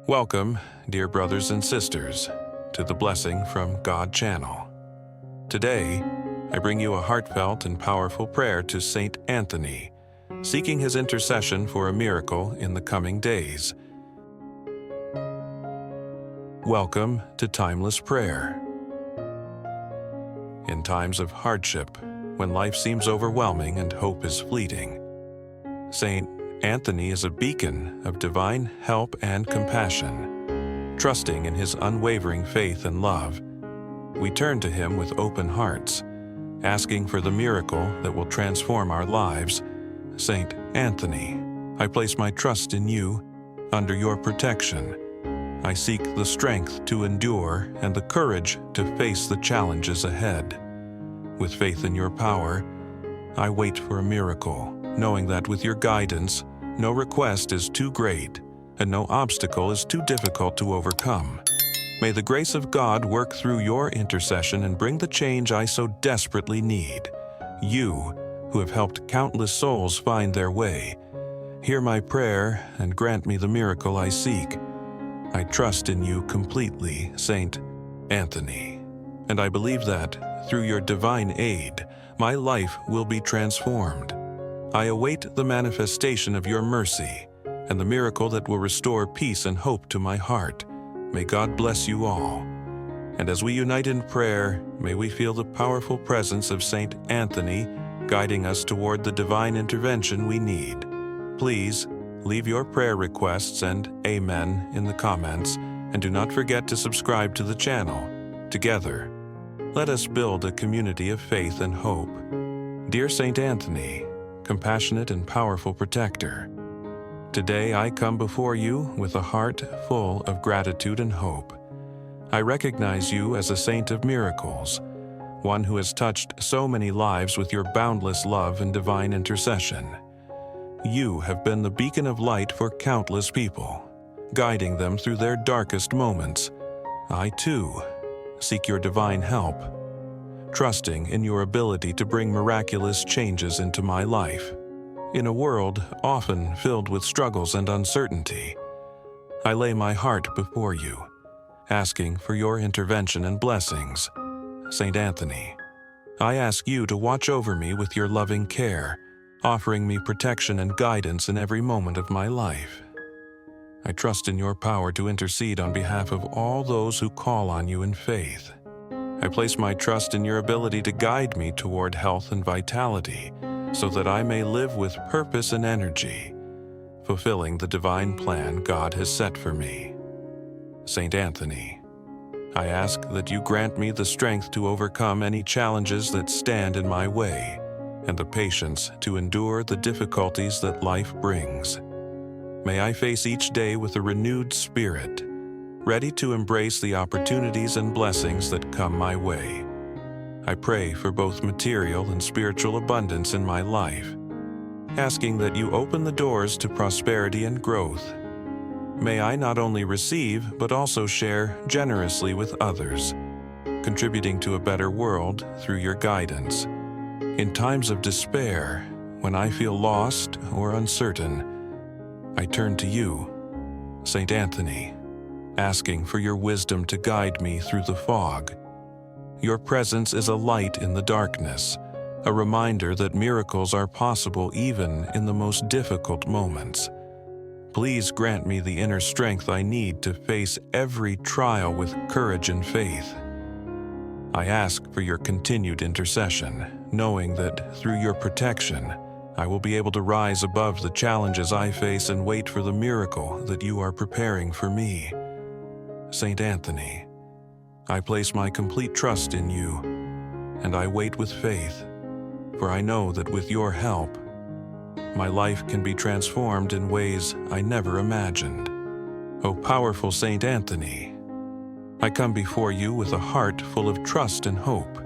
Welcome, dear brothers and sisters, to the Blessing from God channel. Today, I bring you a heartfelt and powerful prayer to Saint Anthony, seeking his intercession for a miracle in the coming days. Welcome to Timeless Prayer. In times of hardship, when life seems overwhelming and hope is fleeting, Saint Anthony is a beacon of divine help and compassion. Trusting in his unwavering faith and love, we turn to him with open hearts, asking for the miracle that will transform our lives. Saint Anthony, I place my trust in you. Under your protection, I seek the strength to endure and the courage to face the challenges ahead. With faith in your power, I wait for a miracle, knowing that with your guidance, no request is too great and no obstacle is too difficult to overcome. May the grace of God work through your intercession and bring the change I so desperately need. You, who have helped countless souls find their way, hear my prayer and grant me the miracle I seek. I trust in you completely, Saint Anthony, and I believe that, through your divine aid, my life will be transformed. I await the manifestation of your mercy and the miracle that will restore peace and hope to my heart. May God bless you all. And as we unite in prayer, may we feel the powerful presence of Saint Anthony guiding us toward the divine intervention we need. Please leave your prayer requests and amen in the comments, and do not forget to subscribe to the channel. Together, let us build a community of faith and hope. Dear Saint Anthony, compassionate and powerful protector, today I come before you with a heart full of gratitude and hope. I recognize you as a saint of miracles, one who has touched so many lives with your boundless love and divine intercession. You have been the beacon of light for countless people, guiding them through their darkest moments. I, too, seek your divine help, trusting in your ability to bring miraculous changes into my life. In a world often filled with struggles and uncertainty, I lay my heart before you, asking for your intervention and blessings. Saint Anthony, I ask you to watch over me with your loving care, offering me protection and guidance in every moment of my life. I trust in your power to intercede on behalf of all those who call on you in faith. I place my trust in your ability to guide me toward health and vitality, so that I may live with purpose and energy, fulfilling the divine plan God has set for me. Saint Anthony, I ask that you grant me the strength to overcome any challenges that stand in my way, and the patience to endure the difficulties that life brings. May I face each day with a renewed spirit, ready to embrace the opportunities and blessings that come my way. I pray for both material and spiritual abundance in my life, asking that you open the doors to prosperity and growth. May I not only receive, but also share generously with others, contributing to a better world through your guidance. In times of despair, when I feel lost or uncertain, I turn to you, Saint Anthony, asking for your wisdom to guide me through the fog. Your presence is a light in the darkness, a reminder that miracles are possible even in the most difficult moments. Please grant me the inner strength I need to face every trial with courage and faith. I ask for your continued intercession, knowing that through your protection, I will be able to rise above the challenges I face and wait for the miracle that you are preparing for me. Saint Anthony, I place my complete trust in you, and I wait with faith, for I know that with your help, my life can be transformed in ways I never imagined. O powerful Saint Anthony, I come before you with a heart full of trust and hope.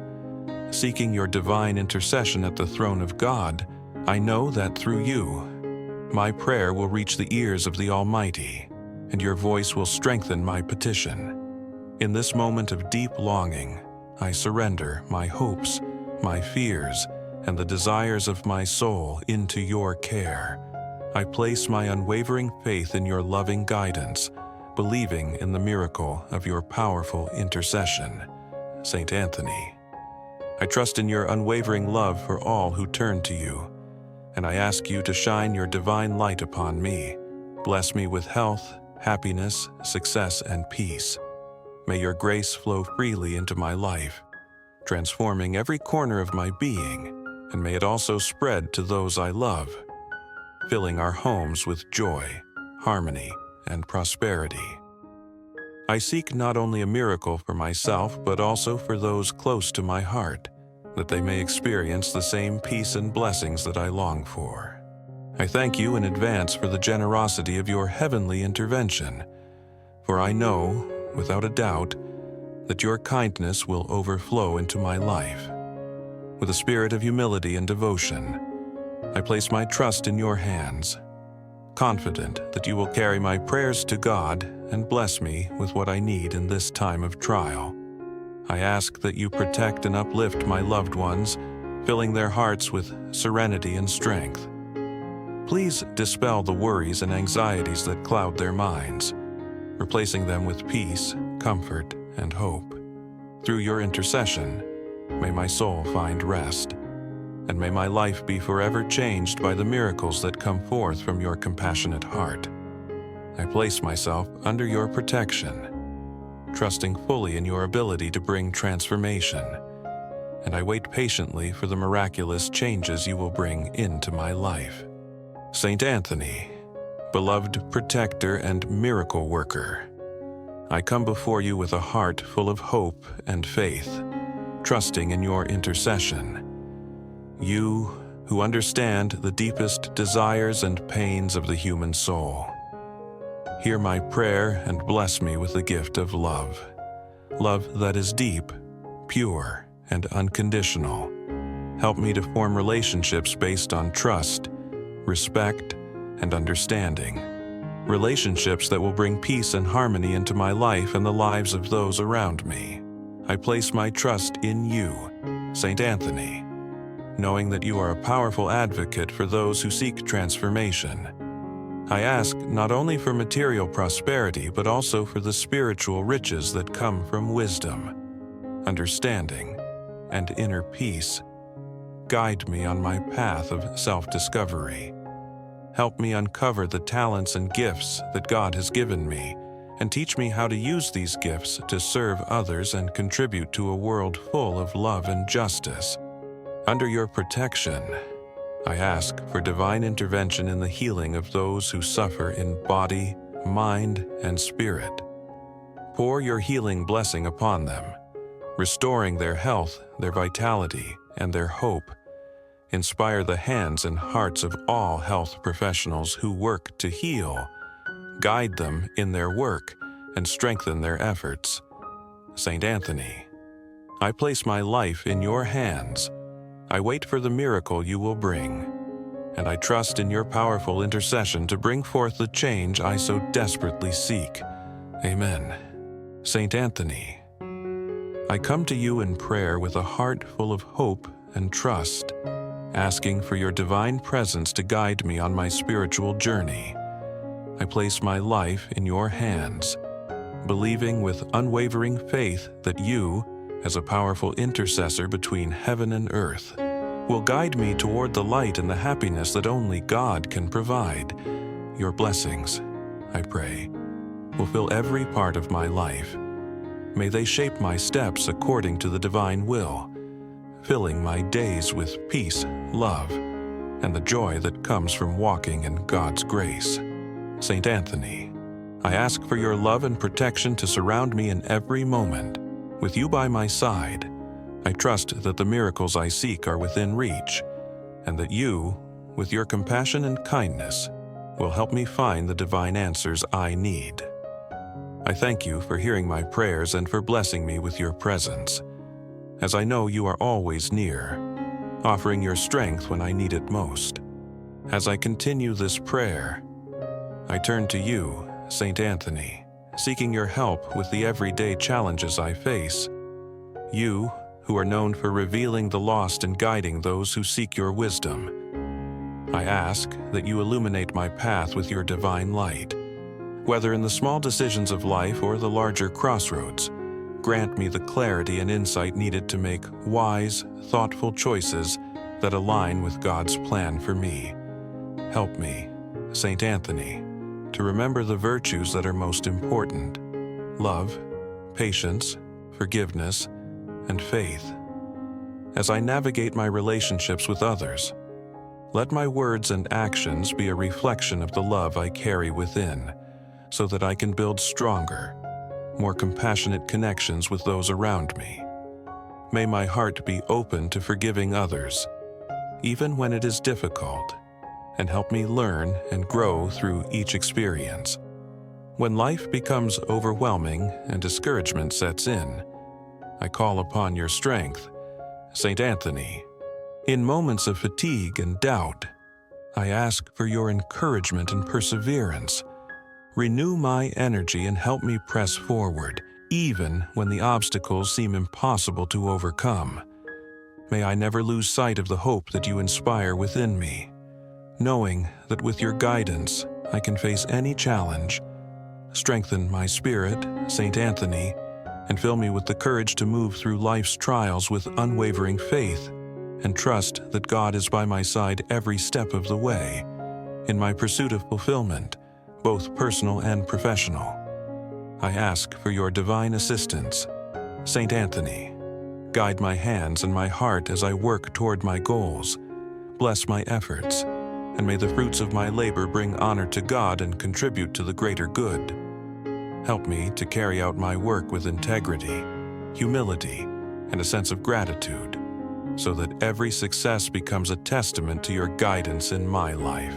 Seeking your divine intercession at the throne of God, I know that through you, my prayer will reach the ears of the Almighty, and your voice will strengthen my petition. In this moment of deep longing, I surrender my hopes, my fears, and the desires of my soul into your care. I place my unwavering faith in your loving guidance, believing in the miracle of your powerful intercession, Saint Anthony. I trust in your unwavering love for all who turn to you, and I ask you to shine your divine light upon me. Bless me with health, happiness, success, and peace. May your grace flow freely into my life, transforming every corner of my being, and may it also spread to those I love, filling our homes with joy, harmony, and prosperity. I seek not only a miracle for myself, but also for those close to my heart, that they may experience the same peace and blessings that I long for. I thank you in advance for the generosity of your heavenly intervention, for I know, without a doubt, that your kindness will overflow into my life. With a spirit of humility and devotion, I place my trust in your hands, confident that you will carry my prayers to God and bless me with what I need in this time of trial. I ask that you protect and uplift my loved ones, filling their hearts with serenity and strength. Please dispel the worries and anxieties that cloud their minds, replacing them with peace, comfort, and hope. Through your intercession, may my soul find rest, and may my life be forever changed by the miracles that come forth from your compassionate heart. I place myself under your protection, trusting fully in your ability to bring transformation, and I wait patiently for the miraculous changes you will bring into my life. Saint Anthony, beloved protector and miracle worker, I come before you with a heart full of hope and faith, trusting in your intercession. You, who understand the deepest desires and pains of the human soul, hear my prayer and bless me with the gift of love. Love that is deep, pure, and unconditional. Help me to form relationships based on trust, respect, and understanding. Relationships that will bring peace and harmony into my life and the lives of those around me. I place my trust in you, Saint Anthony, knowing that you are a powerful advocate for those who seek transformation. I ask not only for material prosperity, but also for the spiritual riches that come from wisdom, understanding, and inner peace. Guide me on my path of self-discovery. Help me uncover the talents and gifts that God has given me, and teach me how to use these gifts to serve others and contribute to a world full of love and justice. Under your protection, I ask for divine intervention in the healing of those who suffer in body, mind, and spirit. Pour your healing blessing upon them, restoring their health, their vitality, and their hope. Inspire the hands and hearts of all health professionals who work to heal. Guide them in their work and strengthen their efforts. Saint Anthony, I place my life in your hands. I wait for the miracle you will bring, and I trust in your powerful intercession to bring forth the change I so desperately seek. Amen. Saint Anthony, I come to you in prayer with a heart full of hope and trust, asking for your divine presence to guide me on my spiritual journey. I place my life in your hands, believing with unwavering faith that you, as a powerful intercessor between heaven and earth, will guide me toward the light and the happiness that only God can provide. Your blessings, I pray, will fill every part of my life. May they shape my steps according to the divine will, filling my days with peace, love, and the joy that comes from walking in God's grace. Saint Anthony, I ask for your love and protection to surround me in every moment. With you by my side, I trust that the miracles I seek are within reach, and that you, with your compassion and kindness, will help me find the divine answers I need. I thank you for hearing my prayers and for blessing me with your presence, as I know you are always near, offering your strength when I need it most. As I continue this prayer, I turn to you, Saint Anthony, seeking your help with the everyday challenges I face. You, who are known for revealing the lost and guiding those who seek your wisdom. I ask that you illuminate my path with your divine light, Whether in the small decisions of life or the larger crossroads, grant me the clarity and insight needed to make wise, thoughtful choices that align with God's plan for me. Help me, Saint Anthony, to remember the virtues that are most important: love, patience, forgiveness, and faith. As I navigate my relationships with others, let my words and actions be a reflection of the love I carry within, so that I can build stronger, more compassionate connections with those around me. May my heart be open to forgiving others, even when it is difficult, and help me learn and grow through each experience. When life becomes overwhelming and discouragement sets in, I call upon your strength, Saint Anthony. In moments of fatigue and doubt, I ask for your encouragement and perseverance. Renew my energy and help me press forward, even when the obstacles seem impossible to overcome. May I never lose sight of the hope that you inspire within me, knowing that with your guidance I can face any challenge. Strengthen my spirit, Saint Anthony, and fill me with the courage to move through life's trials with unwavering faith and trust that God is by my side every step of the way in my pursuit of fulfillment, both personal and professional. I ask for your divine assistance, Saint Anthony. Guide my hands and my heart as I work toward my goals. Bless my efforts, and may the fruits of my labor bring honor to God and contribute to the greater good. Help me to carry out my work with integrity, humility, and a sense of gratitude, so that every success becomes a testament to your guidance in my life.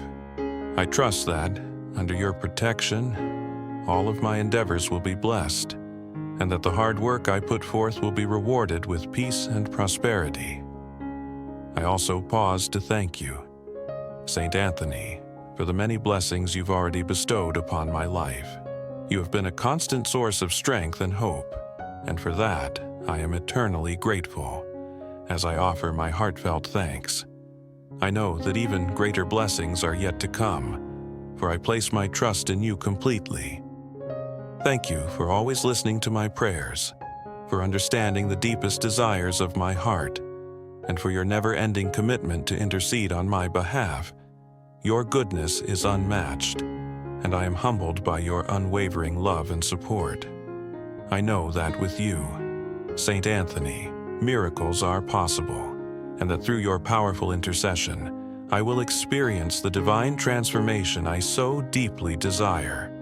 I trust that, under your protection, all of my endeavors will be blessed, and that the hard work I put forth will be rewarded with peace and prosperity. I also pause to thank you, Saint Anthony, for the many blessings you've already bestowed upon my life. You have been a constant source of strength and hope, and for that I am eternally grateful, as I offer my heartfelt thanks. I know that even greater blessings are yet to come, for I place my trust in you completely. Thank you for always listening to my prayers, for understanding the deepest desires of my heart, and for your never-ending commitment to intercede on my behalf. Your goodness is unmatched, and I am humbled by your unwavering love and support. I know that with you, Saint Anthony, miracles are possible, and that through your powerful intercession, I will experience the divine transformation I so deeply desire.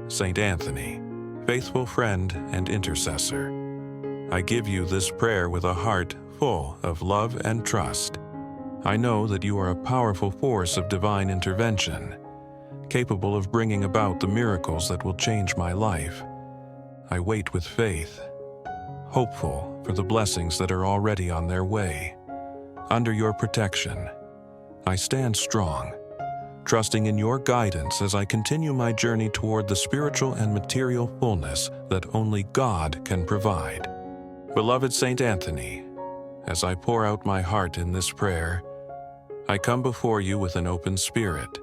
Saint Anthony, faithful friend and intercessor, I give you this prayer with a heart full of love and trust. I know that you are a powerful force of divine intervention, capable of bringing about the miracles that will change my life. I wait with faith, hopeful for the blessings that are already on their way. Under your protection, I stand strong, trusting in your guidance as I continue my journey toward the spiritual and material fullness that only God can provide. Beloved Saint Anthony, as I pour out my heart in this prayer, I come before you with an open spirit,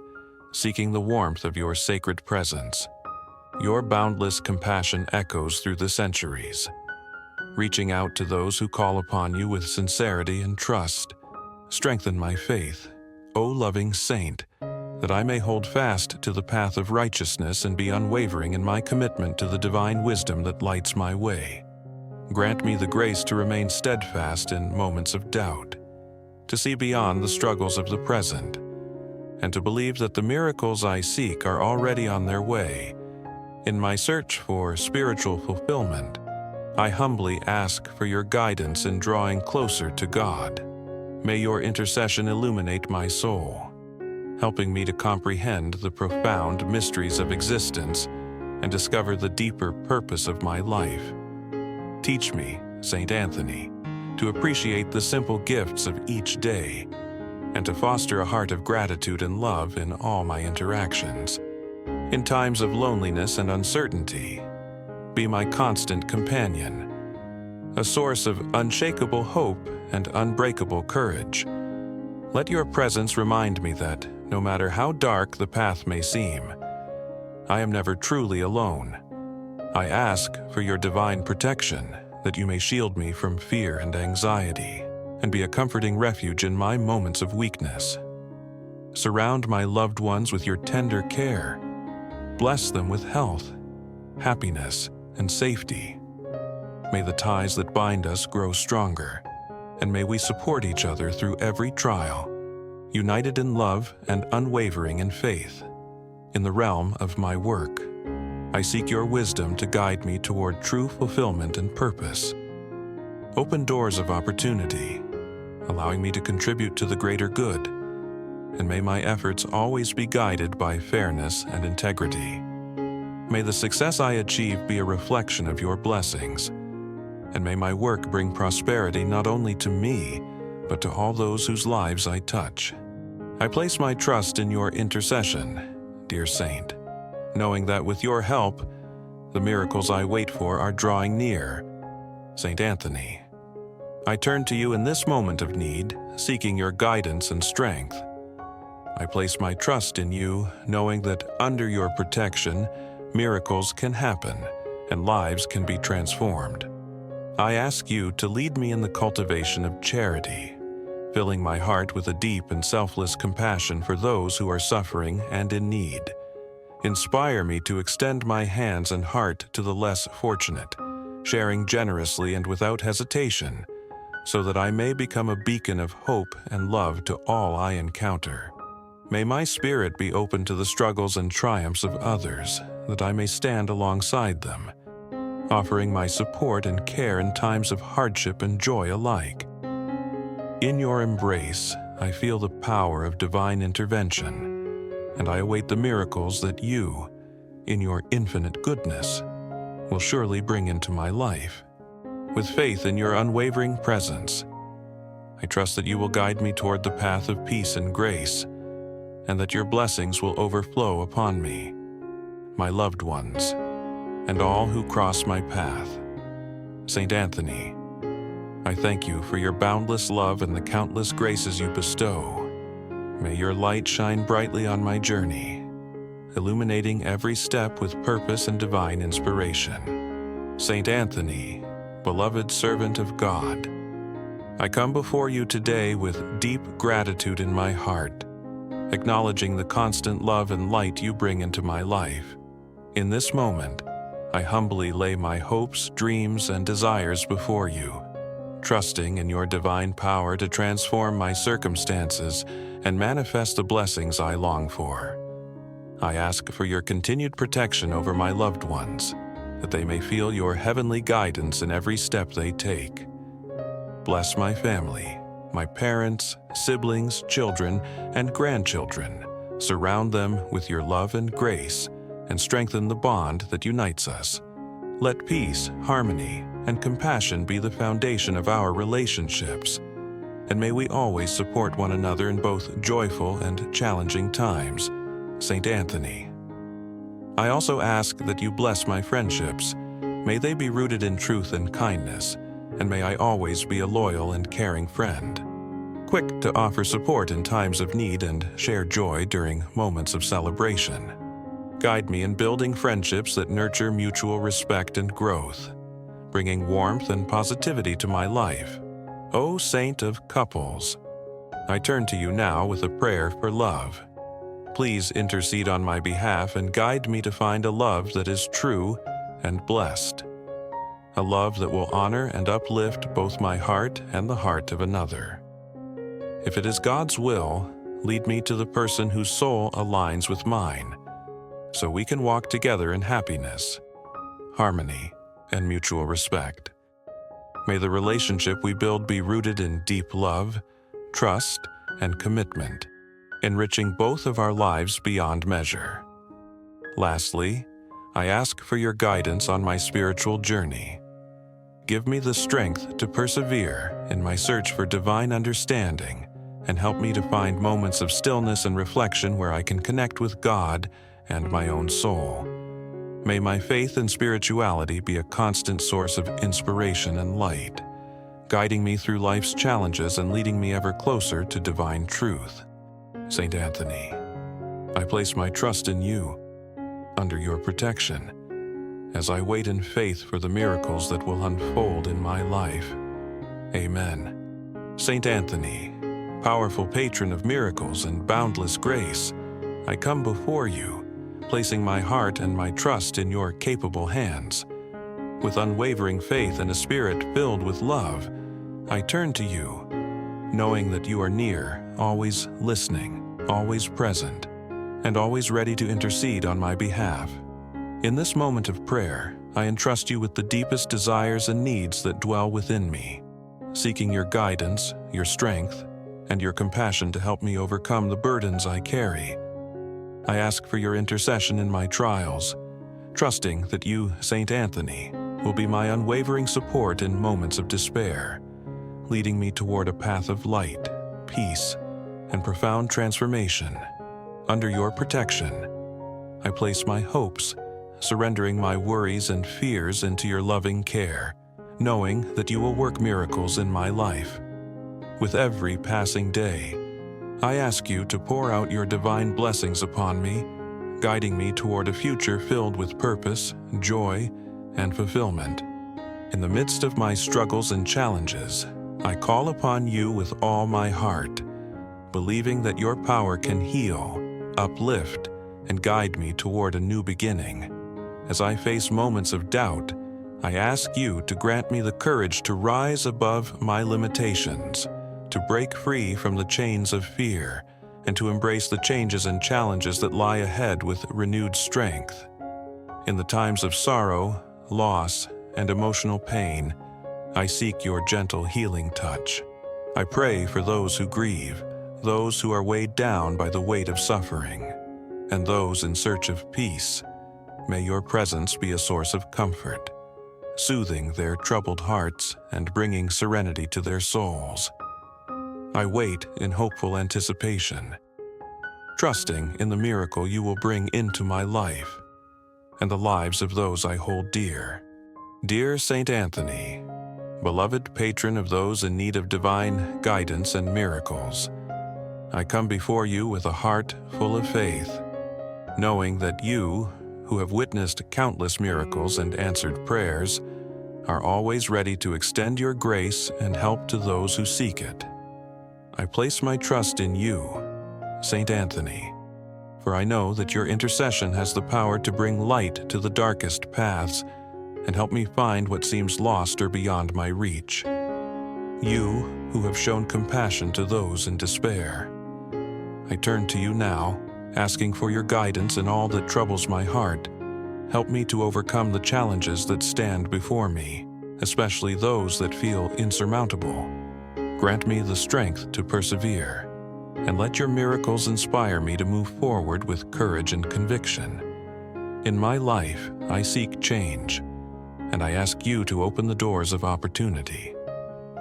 seeking the warmth of your sacred presence. Your boundless compassion echoes through the centuries, reaching out to those who call upon you with sincerity and trust. Strengthen my faith, O loving saint, that I may hold fast to the path of righteousness and be unwavering in my commitment to the divine wisdom that lights my way. Grant me the grace to remain steadfast in moments of doubt, to see beyond the struggles of the present, and to believe that the miracles I seek are already on their way. In my search for spiritual fulfillment, I humbly ask for your guidance in drawing closer to God. May your intercession illuminate my soul, helping me to comprehend the profound mysteries of existence and discover the deeper purpose of my life. Teach me, Saint Anthony, to appreciate the simple gifts of each day and to foster a heart of gratitude and love in all my interactions. In times of loneliness and uncertainty, be my constant companion, a source of unshakable hope and unbreakable courage. Let your presence remind me that, no matter how dark the path may seem, I am never truly alone. I ask for your divine protection, that you may shield me from fear and anxiety, and be a comforting refuge in my moments of weakness. Surround my loved ones with your tender care. Bless them with health, happiness, and safety. May the ties that bind us grow stronger, and may we support each other through every trial, united in love and unwavering in faith. In the realm of my work, I seek your wisdom to guide me toward true fulfillment and purpose. Open doors of opportunity, allowing me to contribute to the greater good, and may my efforts always be guided by fairness and integrity. May the success I achieve be a reflection of your blessings, and may my work bring prosperity not only to me, but to all those whose lives I touch. I place my trust in your intercession, dear Saint, knowing that with your help, the miracles I wait for are drawing near. Saint Anthony, I turn to you in this moment of need, seeking your guidance and strength. I place my trust in you, knowing that under your protection, miracles can happen and lives can be transformed. I ask you to lead me in the cultivation of charity, filling my heart with a deep and selfless compassion for those who are suffering and in need. Inspire me to extend my hands and heart to the less fortunate, sharing generously and without hesitation, so that I may become a beacon of hope and love to all I encounter. May my spirit be open to the struggles and triumphs of others, that I may stand alongside them, offering my support and care in times of hardship and joy alike. In your embrace, I feel the power of divine intervention, and I await the miracles that you, in your infinite goodness, will surely bring into my life. With faith in your unwavering presence, I trust that you will guide me toward the path of peace and grace, and that your blessings will overflow upon me, my loved ones, and all who cross my path. Saint Anthony, I thank you for your boundless love and the countless graces you bestow. May your light shine brightly on my journey, illuminating every step with purpose and divine inspiration. Saint Anthony, beloved servant of God, I come before you today with deep gratitude in my heart, acknowledging the constant love and light you bring into my life. In this moment, I humbly lay my hopes, dreams, and desires before you, trusting in your divine power to transform my circumstances and manifest the blessings I long for. I ask for your continued protection over my loved ones, that they may feel your heavenly guidance in every step they take. Bless my family, my parents, siblings, children, and grandchildren. Surround them with your love and grace, and strengthen the bond that unites us. Let peace, harmony, and compassion be the foundation of our relationships, and may we always support one another in both joyful and challenging times. Saint Anthony. I also ask that you bless my friendships. May they be rooted in truth and kindness, and may I always be a loyal and caring friend, quick to offer support in times of need and share joy during moments of celebration. Guide me in building friendships that nurture mutual respect and growth, bringing warmth and positivity to my life. O Saint of Couples, I turn to you now with a prayer for love. Please intercede on my behalf and guide me to find a love that is true and blessed, a love that will honor and uplift both my heart and the heart of another. If it is God's will, lead me to the person whose soul aligns with mine, so we can walk together in happiness, harmony, and mutual respect. May the relationship we build be rooted in deep love, trust, and commitment, enriching both of our lives beyond measure. Lastly, I ask for your guidance on my spiritual journey. Give me the strength to persevere in my search for divine understanding, and help me to find moments of stillness and reflection where I can connect with God and my own soul. May my faith and spirituality be a constant source of inspiration and light, guiding me through life's challenges and leading me ever closer to divine truth. Saint Anthony, I place my trust in you. under your protection, as I wait in faith for the miracles that will unfold in my life. Amen. Saint Anthony, powerful patron of miracles and boundless grace, I come before you, placing my heart and my trust in your capable hands. With unwavering faith and a spirit filled with love, I turn to you, knowing that you are near, always listening, always present, and always ready to intercede on my behalf. In this moment of prayer, I entrust you with the deepest desires and needs that dwell within me, seeking your guidance, your strength, and your compassion to help me overcome the burdens I carry. I ask for your intercession in my trials, trusting that you, Saint Anthony, will be my unwavering support in moments of despair, leading me toward a path of light, peace, and profound transformation. Under your protection, I place my hopes, surrendering my worries and fears into your loving care, knowing that you will work miracles in my life. With every passing day, I ask you to pour out your divine blessings upon me, guiding me toward a future filled with purpose, joy, and fulfillment. In the midst of my struggles and challenges, I call upon you with all my heart, believing that your power can heal, uplift, and guide me toward a new beginning. As I face moments of doubt, I ask you to grant me the courage to rise above my limitations, to break free from the chains of fear, and to embrace the changes and challenges that lie ahead with renewed strength. In the times of sorrow, loss, and emotional pain, I seek your gentle healing touch. I pray for those who grieve, those who are weighed down by the weight of suffering, and those in search of peace. May your presence be a source of comfort, soothing their troubled hearts and bringing serenity to their souls. I wait in hopeful anticipation, trusting in the miracle you will bring into my life and the lives of those I hold dear. Dear Saint Anthony, beloved patron of those in need of divine guidance and miracles, I come before you with a heart full of faith, knowing that you, who have witnessed countless miracles and answered prayers, are always ready to extend your grace and help to those who seek it. I place my trust in you, Saint Anthony, for I know that your intercession has the power to bring light to the darkest paths and help me find what seems lost or beyond my reach. You, who have shown compassion to those in despair, I turn to you now, asking for your guidance in all that troubles my heart. Help me to overcome the challenges that stand before me, especially those that feel insurmountable. Grant me the strength to persevere, and let your miracles inspire me to move forward with courage and conviction. In my life, I seek change, and I ask you to open the doors of opportunity,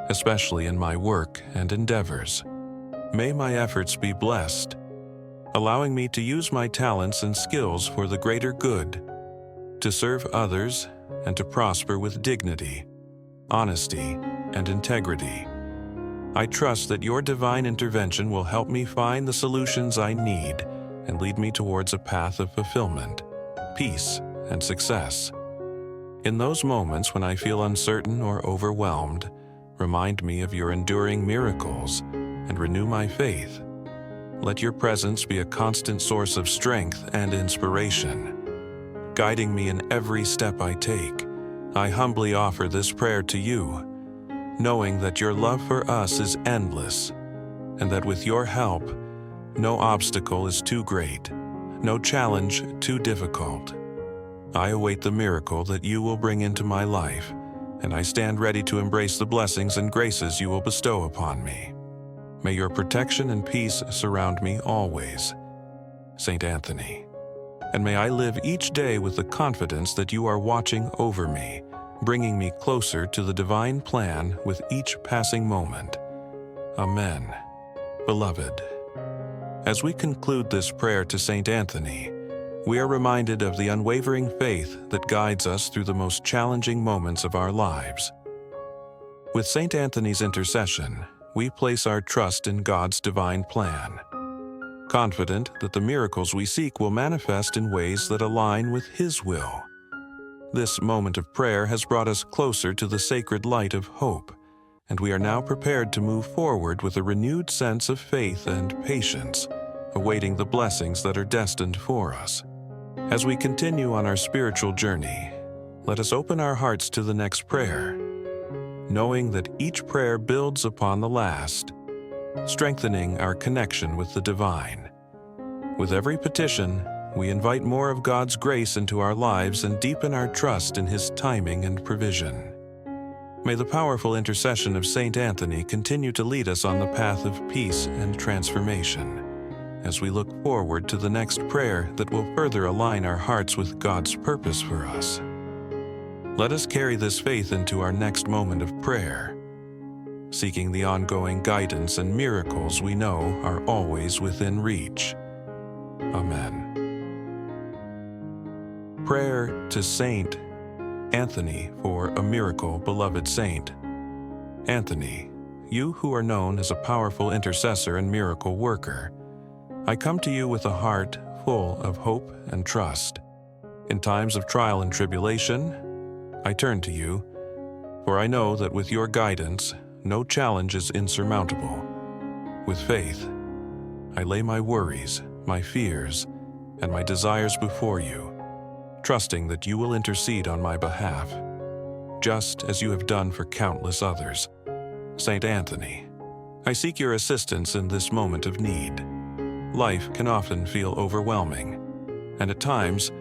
especially in my work and endeavors. May my efforts be blessed, allowing me to use my talents and skills for the greater good, to serve others, and to prosper with dignity, honesty, and integrity. I trust that your divine intervention will help me find the solutions I need and lead me towards a path of fulfillment, peace, and success. In those moments when I feel uncertain or overwhelmed, remind me of your enduring miracles and renew my faith. Let your presence be a constant source of strength and inspiration, guiding me in every step I take. I humbly offer this prayer to you, knowing that your love for us is endless, and that with your help, no obstacle is too great, no challenge too difficult. I await the miracle that you will bring into my life, and I stand ready to embrace the blessings and graces you will bestow upon me. May your protection and peace surround me always, Saint Anthony, and may I live each day with the confidence that you are watching over me, bringing me closer to the divine plan with each passing moment. Amen. Beloved, as we conclude this prayer to Saint Anthony, we are reminded of the unwavering faith that guides us through the most challenging moments of our lives. With Saint Anthony's intercession, we place our trust in God's divine plan. confident that the miracles we seek will manifest in ways that align with His will. This moment of prayer has brought us closer to the sacred light of hope, and we are now prepared to move forward with a renewed sense of faith and patience, awaiting the blessings that are destined for us. As we continue on our spiritual journey, let us open our hearts to the next prayer, knowing that each prayer builds upon the last, strengthening our connection with the divine. With every petition, we invite more of God's grace into our lives and deepen our trust in His timing and provision. May the powerful intercession of Saint Anthony continue to lead us on the path of peace and transformation, as we look forward to the next prayer that will further align our hearts with God's purpose for us. Let us carry this faith into our next moment of prayer, seeking the ongoing guidance and miracles we know are always within reach. Amen. Prayer to Saint Anthony for a miracle, beloved Saint. Anthony, you who are known as a powerful intercessor and miracle worker, I come to you with a heart full of hope and trust. In times of trial and tribulation, I turn to you, for I know that with your guidance, no challenge is insurmountable. With faith, I lay my worries, my fears, and my desires before you, trusting that you will intercede on my behalf, just as you have done for countless others. Saint Anthony, I seek your assistance in this moment of need. Life can often feel overwhelming, and at times,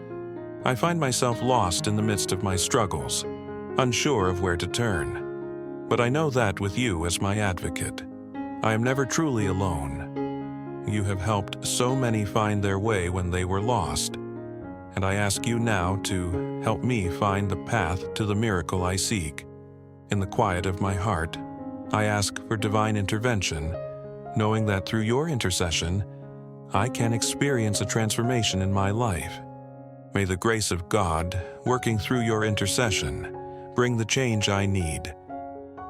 I find myself lost in the midst of my struggles, unsure of where to turn. But I know that with you as my advocate, I am never truly alone. You have helped so many find their way when they were lost, and I ask you now to help me find the path to the miracle I seek. In the quiet of my heart, I ask for divine intervention, knowing that through your intercession, I can experience a transformation in my life. May the grace of God, working through your intercession, bring the change I need.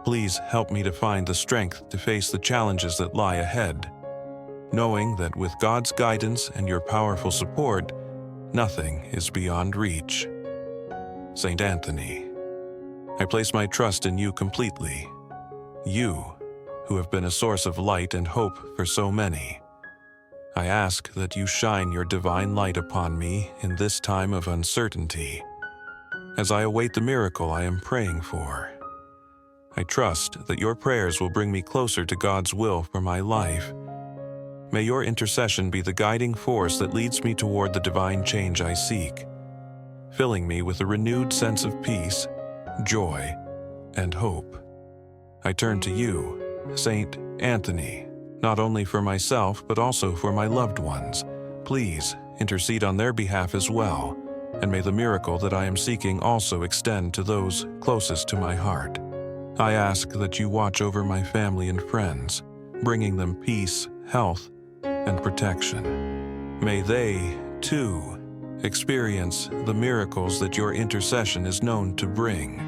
Please help me to find the strength to face the challenges that lie ahead, knowing that with God's guidance and your powerful support, nothing is beyond reach. Saint Anthony, I place my trust in you completely. You, who have been a source of light and hope for so many. I ask that you shine your divine light upon me in this time of uncertainty, as I await the miracle I am praying for. I trust that your prayers will bring me closer to God's will for my life. May your intercession be the guiding force that leads me toward the divine change I seek, filling me with a renewed sense of peace, joy, and hope. I turn to you, Saint Anthony, not only for myself but also for my loved ones. Please intercede on their behalf as well, and may the miracle that I am seeking also extend to those closest to my heart. I ask that you watch over my family and friends, bringing them peace, health, and protection. May they, too, experience the miracles that your intercession is known to bring.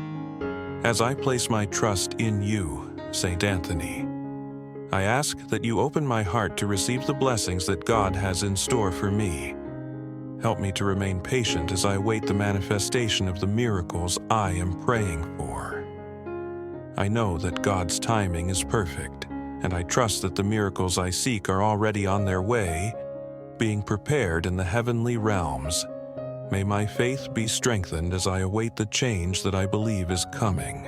As I place my trust in you, Saint Anthony, I ask that you open my heart to receive the blessings that God has in store for me. Help me to remain patient as I await the manifestation of the miracles I am praying for. I know that God's timing is perfect, and I trust that the miracles I seek are already on their way, being prepared in the heavenly realms. May my faith be strengthened as I await the change that I believe is coming.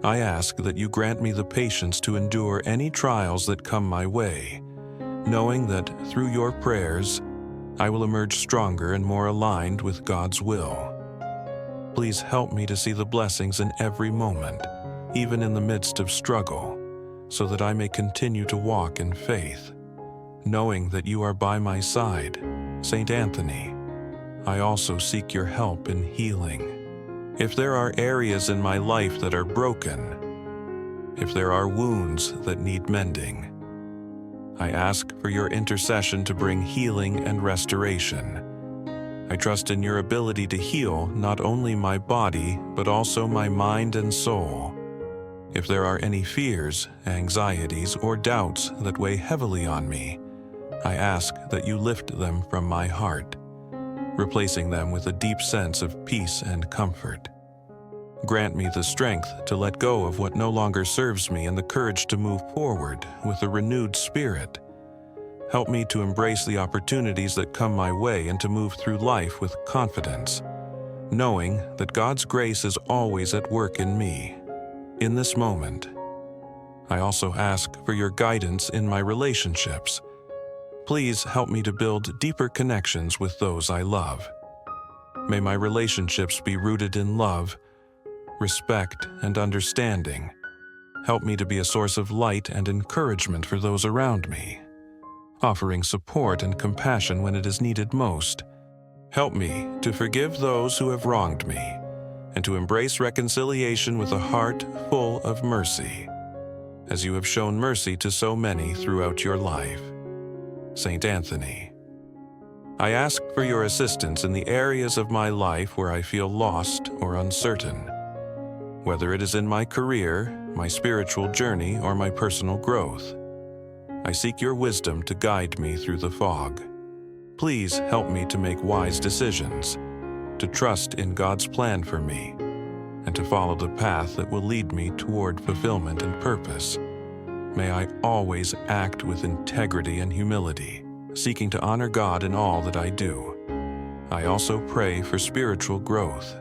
I ask that you grant me the patience to endure any trials that come my way, knowing that through your prayers, I will emerge stronger and more aligned with God's will. Please help me to see the blessings in every moment, even in the midst of struggle, so that I may continue to walk in faith. Knowing that you are by my side, Saint Anthony, I also seek your help in healing. If there are areas in my life that are broken, if there are wounds that need mending, I ask for your intercession to bring healing and restoration. I trust in your ability to heal not only my body, but also my mind and soul. If there are any fears, anxieties, or doubts that weigh heavily on me, I ask that you lift them from my heart, replacing them with a deep sense of peace and comfort. Grant me the strength to let go of what no longer serves me and the courage to move forward with a renewed spirit. Help me to embrace the opportunities that come my way and to move through life with confidence, knowing that God's grace is always at work in me. In this moment, I also ask for your guidance in my relationships. Please help me to build deeper connections with those I love. May my relationships be rooted in love, respect, and understanding. Help me to be a source of light and encouragement for those around me, offering support and compassion when it is needed most. Help me to forgive those who have wronged me and to embrace reconciliation with a heart full of mercy, as you have shown mercy to so many throughout your life. Saint Anthony, I ask for your assistance in the areas of my life where I feel lost or uncertain. Whether it is in my career, my spiritual journey, or my personal growth, I seek your wisdom to guide me through the fog. Please help me to make wise decisions, to trust in God's plan for me, and to follow the path that will lead me toward fulfillment and purpose. May I always act with integrity and humility, seeking to honor God in all that I do. I also pray for spiritual growth.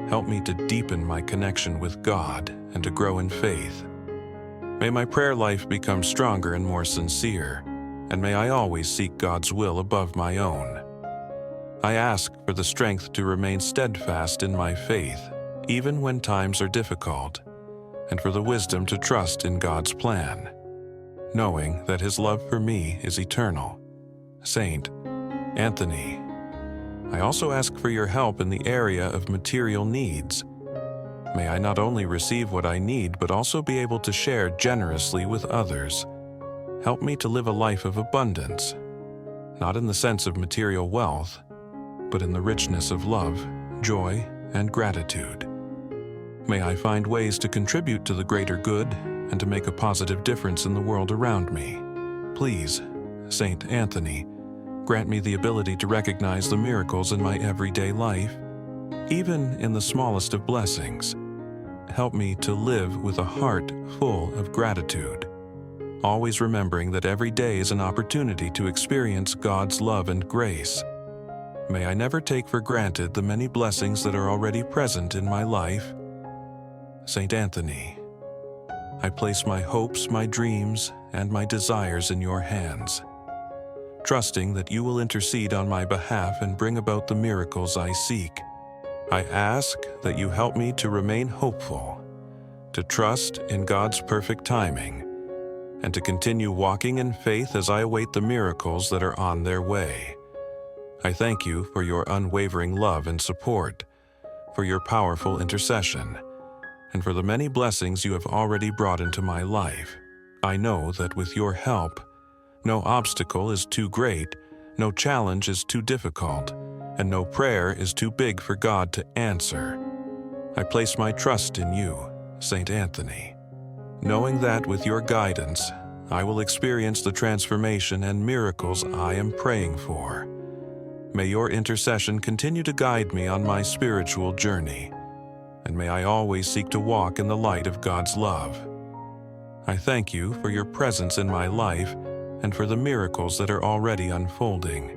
Help me to deepen my connection with God and to grow in faith. May my prayer life become stronger and more sincere, and may I always seek God's will above my own. I ask for the strength to remain steadfast in my faith, even when times are difficult, and for the wisdom to trust in God's plan, knowing that His love for me is eternal. Saint Anthony, I also ask for your help in the area of material needs. May I not only receive what I need, but also be able to share generously with others. Help me to live a life of abundance, not in the sense of material wealth, but in the richness of love, joy, and gratitude. May I find ways to contribute to the greater good and to make a positive difference in the world around me. Please, Saint Anthony, grant me the ability to recognize the miracles in my everyday life, even in the smallest of blessings. Help me to live with a heart full of gratitude, always remembering that every day is an opportunity to experience God's love and grace. May I never take for granted the many blessings that are already present in my life. Saint Anthony, I place my hopes, my dreams, and my desires in your hands, trusting that you will intercede on my behalf and bring about the miracles I seek. I ask that you help me to remain hopeful, to trust in God's perfect timing, and to continue walking in faith as I await the miracles that are on their way. I thank you for your unwavering love and support, for your powerful intercession, and for the many blessings you have already brought into my life. I know that with your help, no obstacle is too great, no challenge is too difficult, and no prayer is too big for God to answer. I place my trust in you, Saint Anthony, knowing that with your guidance, I will experience the transformation and miracles I am praying for. May your intercession continue to guide me on my spiritual journey, and may I always seek to walk in the light of God's love. I thank you for your presence in my life and for the miracles that are already unfolding,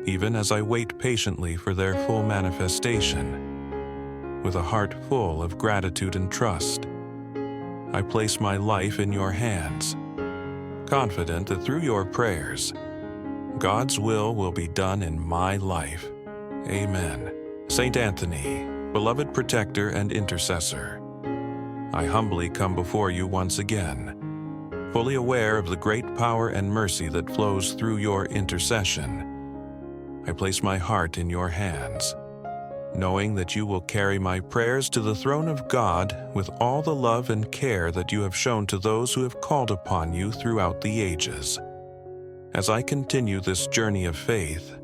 even as I wait patiently for their full manifestation. With a heart full of gratitude and trust, I place my life in your hands, confident that through your prayers, God's will be done in my life. Amen. Saint Anthony, beloved protector and intercessor, I humbly come before you once again, fully aware of the great power and mercy that flows through your intercession. I place my heart in your hands, knowing that you will carry my prayers to the throne of God with all the love and care that you have shown to those who have called upon you throughout the ages. As I continue this journey of faith,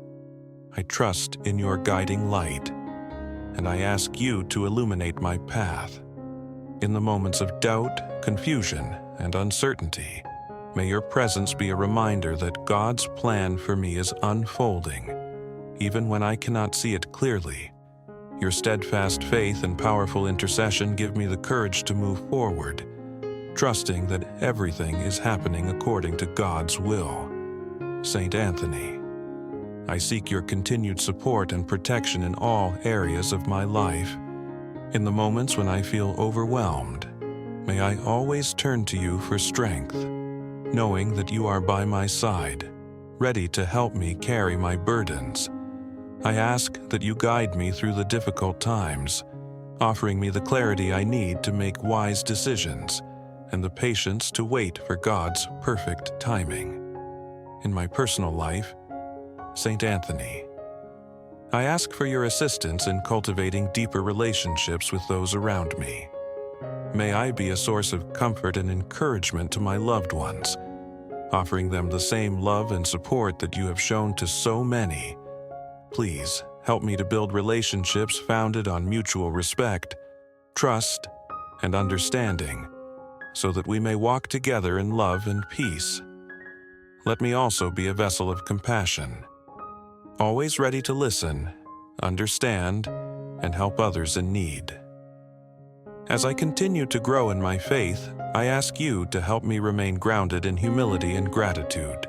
I trust in your guiding light, and I ask you to illuminate my path. In the moments of doubt, confusion, and uncertainty, May your presence be a reminder that God's plan for me is unfolding, even when I cannot see it clearly. Your steadfast faith and powerful intercession give me the courage to move forward, trusting that everything is happening according to God's will. Saint Anthony, I seek your continued support and protection in all areas of my life. In the moments when I feel overwhelmed, may I always turn to you for strength, knowing that you are by my side, ready to help me carry my burdens. I ask that you guide me through the difficult times, offering me the clarity I need to make wise decisions and the patience to wait for God's perfect timing. In my personal life, Saint Anthony, I ask for your assistance in cultivating deeper relationships with those around me. May I be a source of comfort and encouragement to my loved ones, offering them the same love and support that you have shown to so many. Please help me to build relationships founded on mutual respect, trust, and understanding, so that we may walk together in love and peace. Let me also be a vessel of compassion, always ready to listen, understand, and help others in need. As I continue to grow in my faith, I ask you to help me remain grounded in humility and gratitude.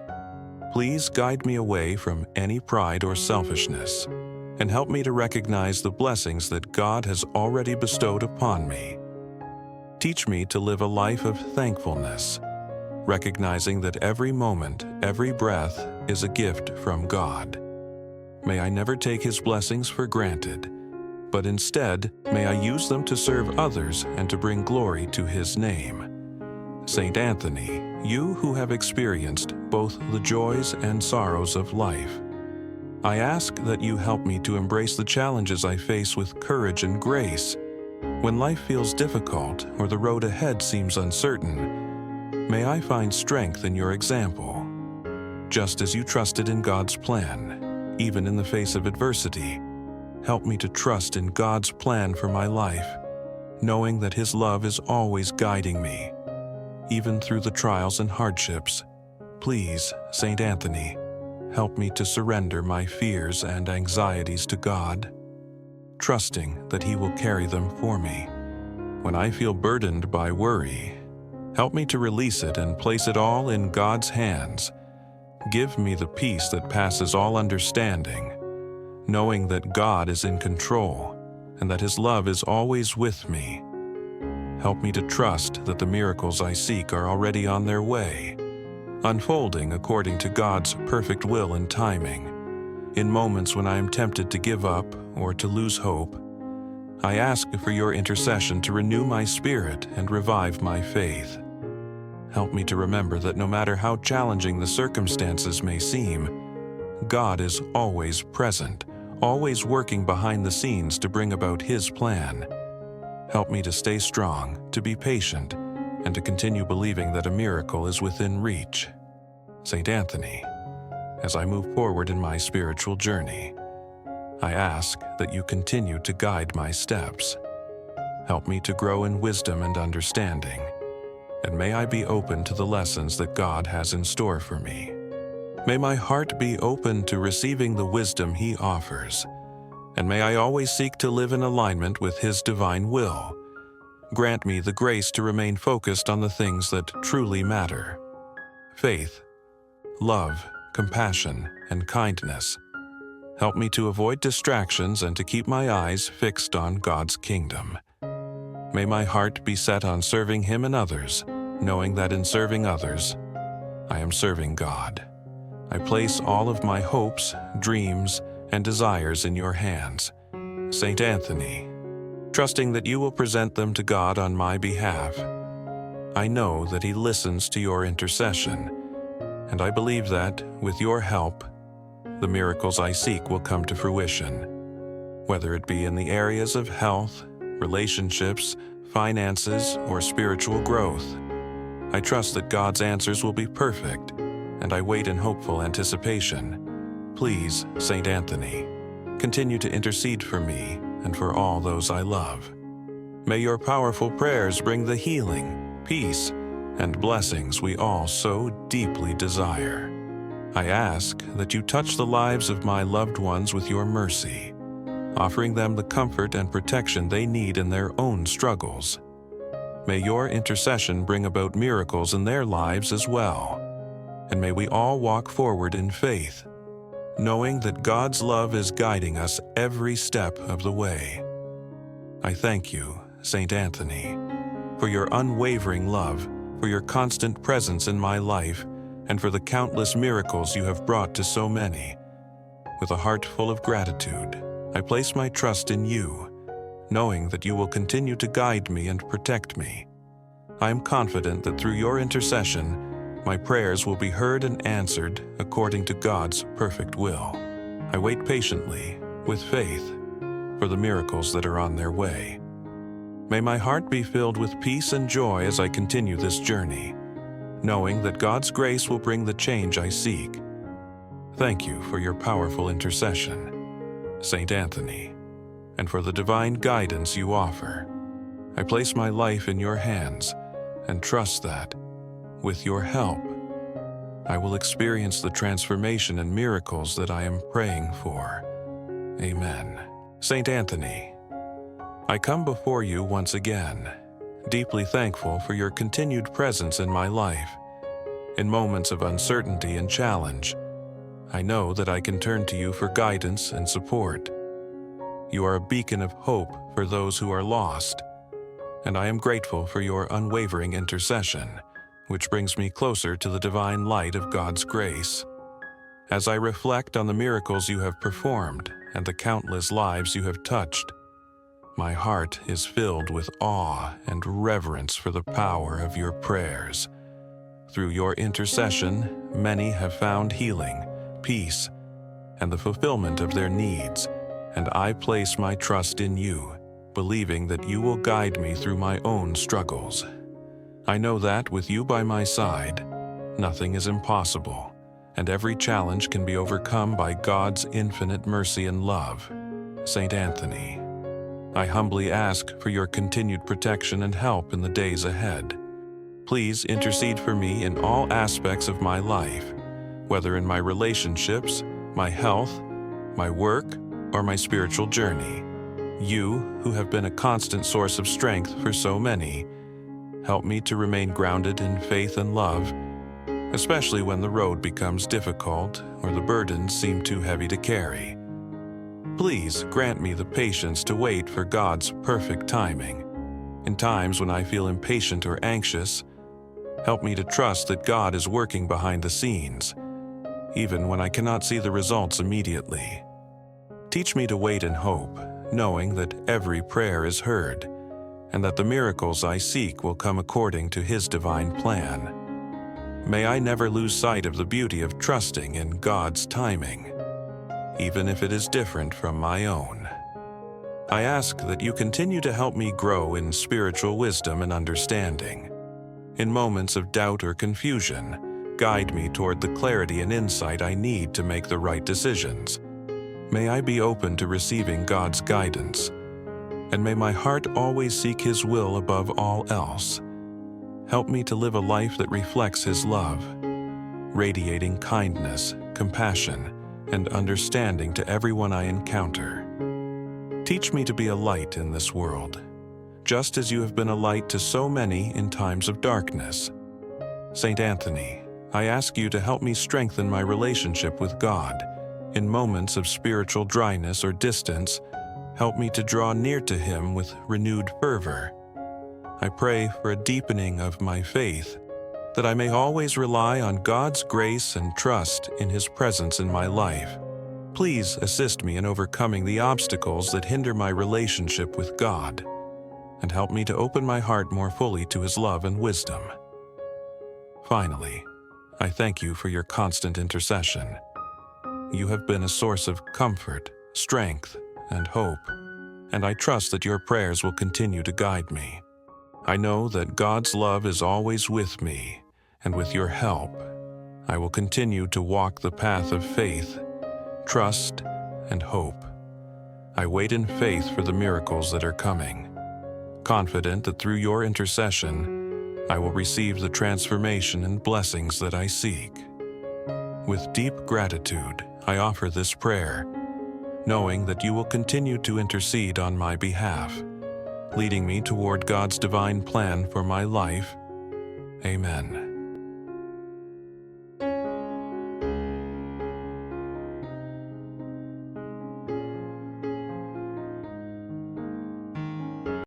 Please guide me away from any pride or selfishness, and help me to recognize the blessings that God has already bestowed upon me. Teach me to live a life of thankfulness, recognizing that every moment, every breath is a gift from God. May I never take His blessings for granted, but instead may I use them to serve others and to bring glory to His name. Saint Anthony, you who have experienced both the joys and sorrows of life, I ask that you help me to embrace the challenges I face with courage and grace. When life feels difficult or the road ahead seems uncertain, may I find strength in your example. Just as you trusted in God's plan, even in the face of adversity, help me to trust in God's plan for my life, knowing that His love is always guiding me, even through the trials and hardships. Please, Saint Anthony, help me to surrender my fears and anxieties to God, trusting that He will carry them for me. When I feel burdened by worry, help me to release it and place it all in God's hands. Give me the peace that passes all understanding, knowing that God is in control and that His love is always with me. Help me to trust that the miracles I seek are already on their way, unfolding according to God's perfect will and timing. In moments when I am tempted to give up or to lose hope, I ask for your intercession to renew my spirit and revive my faith. Help me to remember that no matter how challenging the circumstances may seem, God is always present, always working behind the scenes to bring about His plan. Help me to stay strong, to be patient, and to continue believing that a miracle is within reach. Saint Anthony, as I move forward in my spiritual journey, I ask that you continue to guide my steps. Help me to grow in wisdom and understanding, and may I be open to the lessons that God has in store for me. May my heart be open to receiving the wisdom He offers, and may I always seek to live in alignment with His divine will. Grant me the grace to remain focused on the things that truly matter: faith, love, compassion, and kindness. Help me to avoid distractions and to keep my eyes fixed on God's kingdom. May my heart be set on serving Him and others, knowing that in serving others, I am serving God. I place all of my hopes, dreams, and desires in your hands, Saint Anthony, trusting that you will present them to God on my behalf. I know that He listens to your intercession, and I believe that, with your help, the miracles I seek will come to fruition, whether it be in the areas of health, relationships, finances, or spiritual growth. I trust that God's answers will be perfect, and I wait in hopeful anticipation. Please, Saint Anthony, continue to intercede for me and for all those I love. May your powerful prayers bring the healing, peace, and blessings we all so deeply desire. I ask that you touch the lives of my loved ones with your mercy, offering them the comfort and protection they need in their own struggles. May your intercession bring about miracles in their lives as well, and may we all walk forward in faith, knowing that God's love is guiding us every step of the way. I thank you, Saint Anthony, for your unwavering love, for your constant presence in my life, and for the countless miracles you have brought to so many. With a heart full of gratitude, I place my trust in you, knowing that you will continue to guide me and protect me. I am confident that through your intercession, my prayers will be heard and answered according to God's perfect will. I wait patiently, with faith, for the miracles that are on their way. May my heart be filled with peace and joy as I continue this journey, knowing that God's grace will bring the change I seek. Thank you for your powerful intercession, Saint Anthony, and for the divine guidance you offer. I place my life in your hands and trust that, with your help, I will experience the transformation and miracles that I am praying for. Amen. Saint Anthony, I come before you once again, deeply thankful for your continued presence in my life. In moments of uncertainty and challenge, I know that I can turn to you for guidance and support. You are a beacon of hope for those who are lost, and I am grateful for your unwavering intercession, which brings me closer to the divine light of God's grace. As I reflect on the miracles you have performed and the countless lives you have touched, my heart is filled with awe and reverence for the power of your prayers. Through your intercession, many have found healing, peace, and the fulfillment of their needs, and I place my trust in you, believing that you will guide me through my own struggles. I know that, with you by my side, nothing is impossible, and every challenge can be overcome by God's infinite mercy and love. Saint Anthony, I humbly ask for your continued protection and help in the days ahead. Please intercede for me in all aspects of my life, whether in my relationships, my health, my work, or my spiritual journey. You, who have been a constant source of strength for so many, help me to remain grounded in faith and love, especially when the road becomes difficult or the burdens seem too heavy to carry. Please grant me the patience to wait for God's perfect timing. In times when I feel impatient or anxious, help me to trust that God is working behind the scenes, even when I cannot see the results immediately. Teach me to wait in hope, knowing that every prayer is heard, and that the miracles I seek will come according to His divine plan. May I never lose sight of the beauty of trusting in God's timing, even if it is different from my own. I ask that you continue to help me grow in spiritual wisdom and understanding. In moments of doubt or confusion, guide me toward the clarity and insight I need to make the right decisions. May I be open to receiving God's guidance, and may my heart always seek His will above all else. Help me to live a life that reflects His love, radiating kindness, compassion, and understanding to everyone I encounter. Teach me to be a light in this world, just as you have been a light to so many in times of darkness. Saint Anthony, I ask you to help me strengthen my relationship with God. In moments of spiritual dryness or distance, help me to draw near to Him with renewed fervor. I pray for a deepening of my faith, that I may always rely on God's grace and trust in His presence in my life. Please assist me in overcoming the obstacles that hinder my relationship with God, and help me to open my heart more fully to His love and wisdom. Finally, I thank you for your constant intercession. You have been a source of comfort, strength, and hope, and I trust that your prayers will continue to guide me. I know that God's love is always with me, and with your help, I will continue to walk the path of faith, trust, and hope. I wait in faith for the miracles that are coming, confident that through your intercession, I will receive the transformation and blessings that I seek. With deep gratitude, I offer this prayer, knowing that you will continue to intercede on my behalf, leading me toward God's divine plan for my life. Amen.